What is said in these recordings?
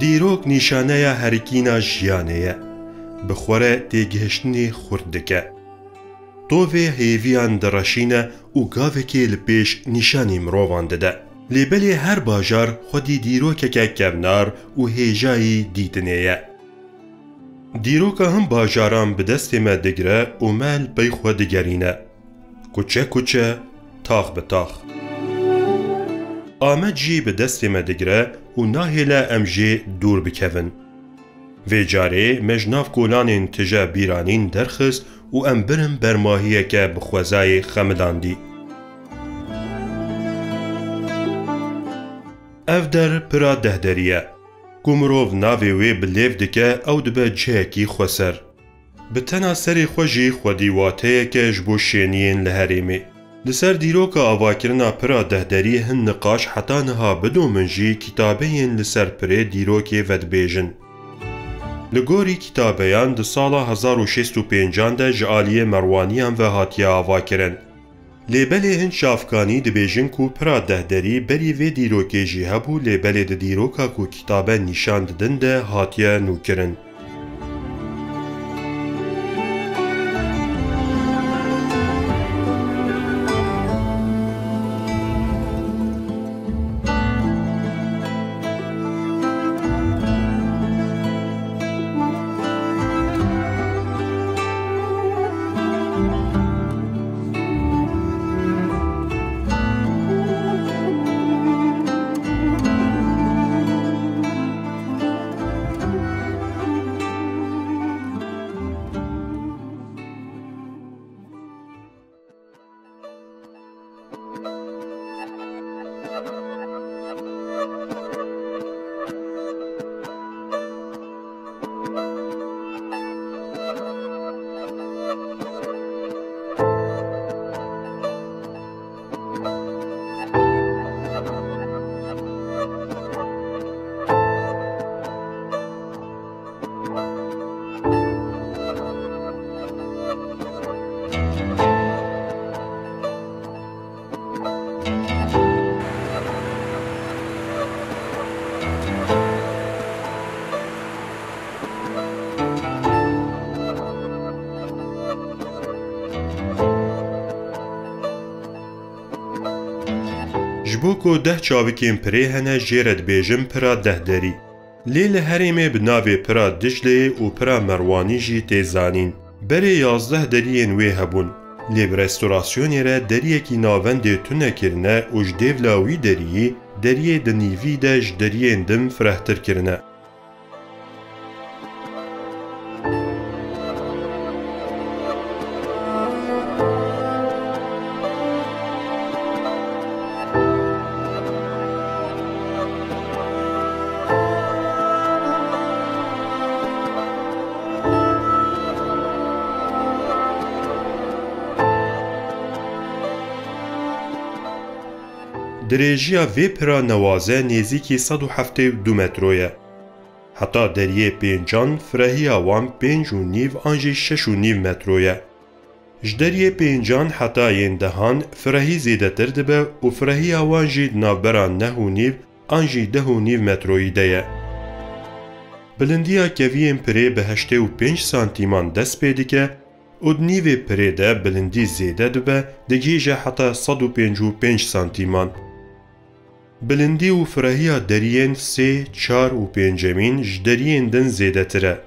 دیروک نیشانه هرکینا جیانه بخوره تیگهشتنی خوردکه طوفه هیویان درشینه و گاوه که لپیش نشانی مروان ده لیبلی هر باجار خودی دیروکه که کبنار و هیجایی دیدنیه دیروکه هم باجاران به دست مدگره و مل بی خود گرینه کوچه کوچه تاخ به تاخ آمد جی به دست مدگره و ناهیله امجی دور بکون و جاره مجناف گولان تجا بیرانین درخست و امبرم برماهیه که بخوزای خمداندی اف در پرا دهدریه گمروف ناوی وی بلیف دکه او دبه جهکی خوسر به تنا سری خوشی خودی واته که جبو شینین لحریمی لسر دیروک آواکرنا پرا دهدری هن نقاش حتی نها بدو منجی کتابین لسر پره دیروکی ود بیجن لگوری کتابیان ده سالا 1605 ده جعالی مروانیان و هاتیا آواکرن لیبلی هن شافکانی ده بیجن کو پرا دهدری بری و دیروکی جی هبو لیبلی ده دیروکا کو کتابه نشان ددن ده هاتیا نوکرن جبوکو ده چاوکین پری هنه جیرد بیجم پرا دهدری لیل هریمه بناوی پرا دجله و پرا مروانی جی تیزانین بری 11 درین وی هبون لیب رستوراسیونی را دریه کی ناوند تونه کرنه و جدیو لاوی دریه دنیوی ده جدریه اندم فرهتر کرنه درێژیە vê pira newaze nêzîkî 172 metroye. Heta deriyê pêncan firehiya wan 5.5 an jî 6.5 metroye. Ji deriyê pêncan heta yên dehan firehî zêdetir dibe û firehiya wan jî di navbera 9.5 an jî 10.5 metroyî de ye. Bilindiya keviyên pirê bi 85 santiman dest pê dike û di nîvê pirê de bilindî zêde dibe digihêje heta 155 santiman. Bilindî û firehiya deriyên 3, 4 û 5 ji deriyên din zêdetir e.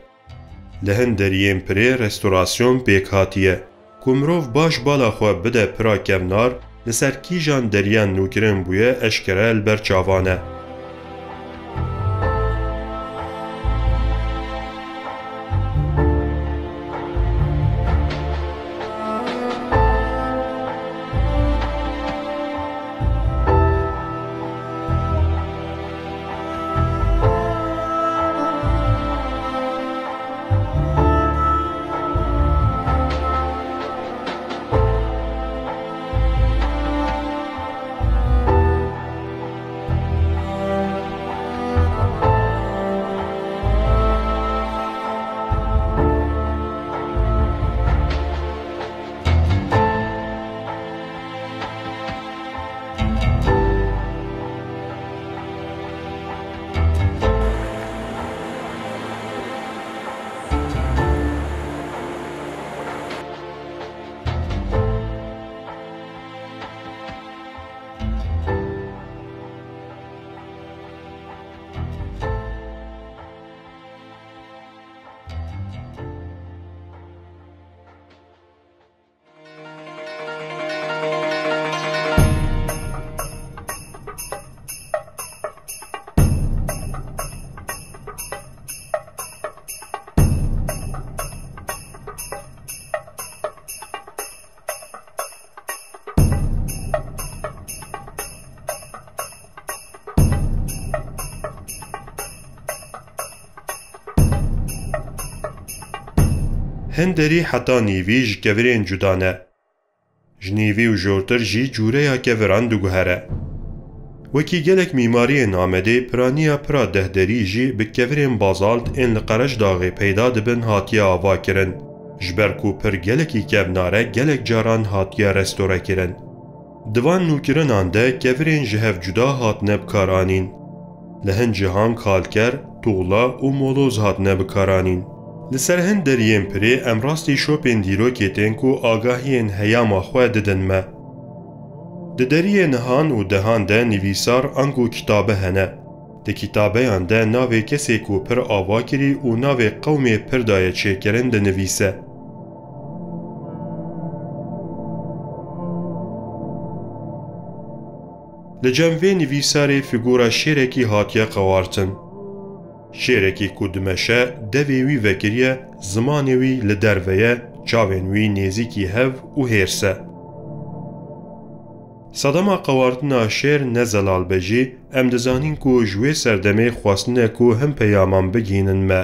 Li hin deriyên pirê restorasyon pêk hatiye. Ku mirov baş bala xwe bide pira kevnar, li ser kîjan deriyan nûkirin bûye eşkere li ber çavan e. هندری حتا نیوی ج کورین جدانه. جنیوی و جورتر جی جوره یا کوران دوگهره. وکی گلک میماری نامده پرانیا پرا دهدری جی بکورین بازالت این لقرش داغی پیدا دبن هاتیا آوا کرن. جبر کو پر گلکی کبناره گلک جاران هاتیا رستوره کرن. دوان نوکرن آنده کورین جهف جدا هاتنه بکارانین. لهن جهان کالکر، توغلا و مولوز هاتنه بکارانین. لسر هند دریم پری امراستی شوپین دیرو کتین کو آگاهین هیاما خواه ددن ما. ددریه نهان و دهان ده نویسار انگو کتابه هنه. ده کتابه انده ناوه کسی کو پر آوا کری و ناوه قوم پر دایه چه کرن ده نویسه. لجموه نویسار فیگورا شیرکی هاتیه قوارتن. شیرکی کدمشه دویوی وکریه زمانوی لدرویه چاوینوی نیزیکی هف و هیرسه. صدما قوارتنا شیر نزلال بجی ام دزانین کو جوی سردمه خواستنه کو هم پیامان بگینن ما.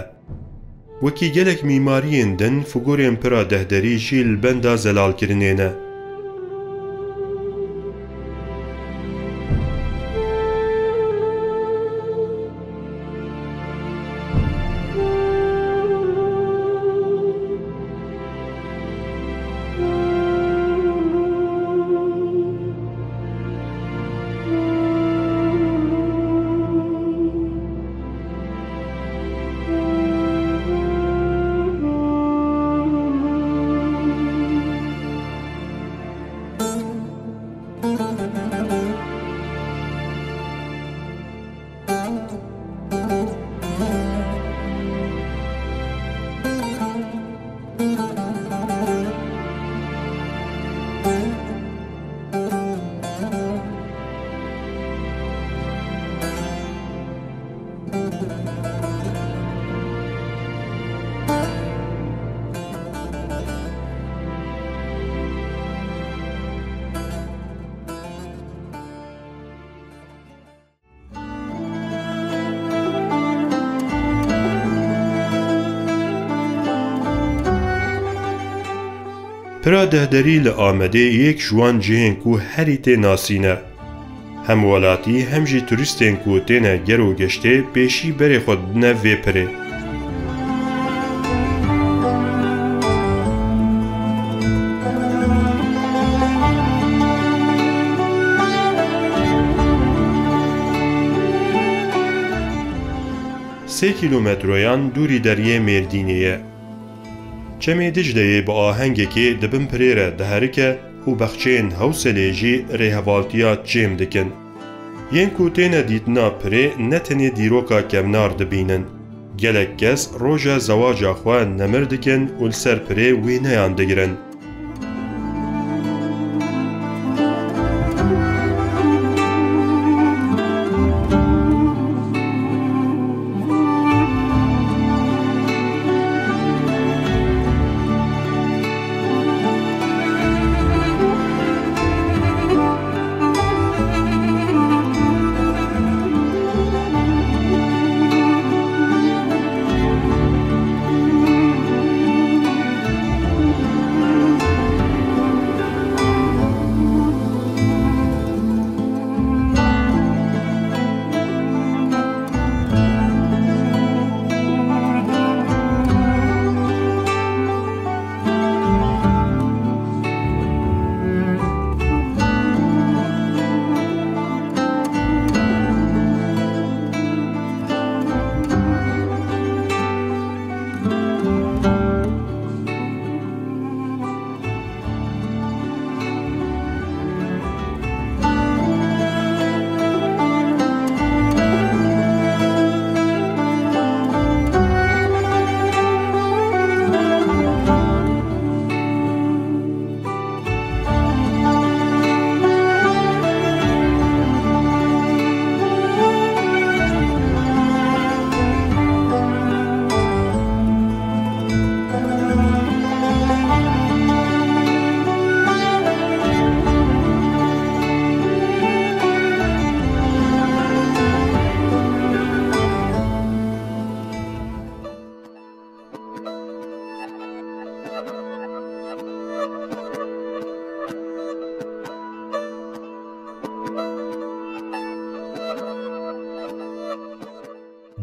وکی گلک میمارین دن فگورین پرا دهدری جیل بندا زلال کرنینه. پرا دهدری لآمده یک جوان جهن کو هری تی ناسینه. هم ولاتی هم جی توریستین کو تینه گرو گشته پیشی بری خود بنه وی پره. سه کیلومترویان دوری دریه مردینیه. چمی دجله با آهنگی که دبن پریره دهرکه و بخچین حوصله جی ریهوالتیا چیم دکن. ین کوتین دیدنا پری نتنی دیروکا کمنار دبینن. گلک کس روژا زواج خواه نمر دکن و لسر پری وی نیان دگرن.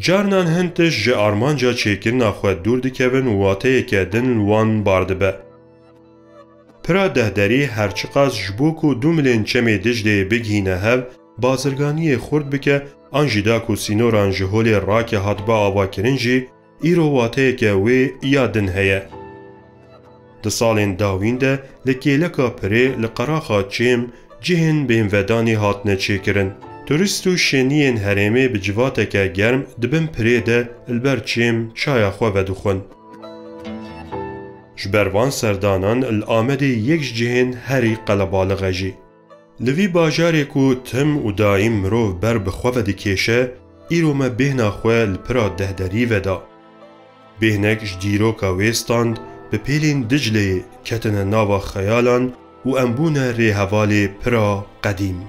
جارنان هنتش جه آرمانجا چیکرنا خود دور دکوین و واتهی که دن وان بارده به. پرا دهداری هرچقاز جبوک و 2 ملیون چمی دجده بگهینه هف بازرگانی خورد بکه آنجیدا کو سینوران جهول راک هات با آوا کرنجی ایرو واتهی که وی یادن هیه. ده سالین داوین ده لکیلکا پره لقراخا چیم جهن بین ودانی هاتنه چیکرن. توریست و شنین هرمه به جواته که گرم دبن پره ده البر چیم چایا خو ودخون. جبروان سردانان الامد یک جهن هری قلبالغه جی. لوی باجاره کو تم و دایم مرو بر بخوا ودکیشه ایرو ما بهنا خواه لپرا دهداری ودا. بهنک جدیرو که ویستاند به پیلین دجله کتن ناوا خیالان و انبون ری حوالی پرا قدیم.